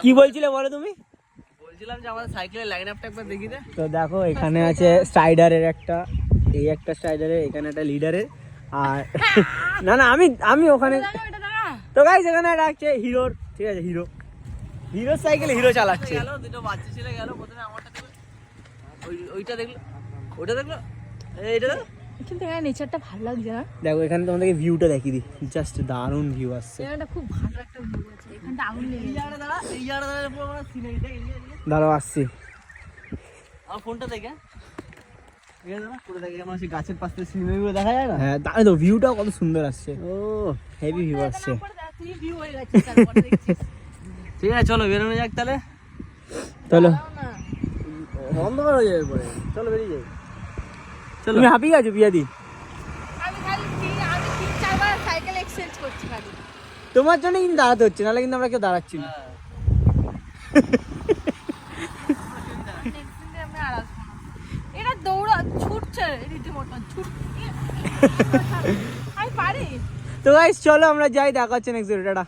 কি বলছিলে বলো তুমি? বলছিলাম যে আমাদের সাইকেলের লাইন আপটা একবার দেখি দে। তো দেখো এখানে আছে স্ট্রাইডারের একটা, এই একটা স্ট্রাইডারের, এখানে একটা লিডারের, আর না না আমি ওখানে। তো গাইস এখানে রাখছে হিরোর, ঠিক আছে, হিরো সাইকেল হিরো চালাচ্ছে। গেল দুটো বাচ্চা ছেলে গেল, প্রথমে আমারটা দেখলো, ওইটা দেখলো, ওইটা দেখলো, এইটা দেখলো। কিন্তু এখানে নেচারটা ভালো লাগছে না? দেখো এখানে তোমাদেরকে ভিউটা দেখিয়ে দিই, জাস্ট দারুণ ভিউ আসছে। এখানটা খুব ভালো একটা ভিউ আছে, এখানটা আগুন লেগে এই জায়গাটা দাঁড়া, এই জায়গাটা দাঁড়ালে পুরো মানে সিনারিটা দাঁড়াও আসছি। আমার ফোনটা দেখে এখানে দাঁড়া, পুরো দেখে আমার সেই গাছের পাশ থেকে সিনারিগুলো দেখা যায় না? হ্যাঁ দাঁড়াও, তো ভিউটাও কত সুন্দর আসছে, ও হেভি ভিউ আসছে। তুই ভিউ হয়ে গেছে তারপরে দেখছিস। ঠিক আছে চলো বেরোনো যাক তাহলে। চলো, অন্ধকার হয়ে যাবে পরে, চলো বেরিয়ে যাই। চলো। তুমি হাঁপিয়ে গেছো পিয়াদি? আমি খালি আমি 3-4 বার সাইকেল এক্সচেঞ্জ করছি খালি। তোমার জন্য কিন্তু দাঁড়াতে হচ্ছে, নাহলে কিন্তু আমরা কেউ দাঁড়াচ্ছি না। হ্যাঁ। নেক্সট দিন আমি আর আসবো না। এটা দৌড়া ছুটছে রীতিমতো আমি পারি। তো গাইস চলো আমরা যাই, দেখা হচ্ছে নেক্সট ভিডিও, টাটা।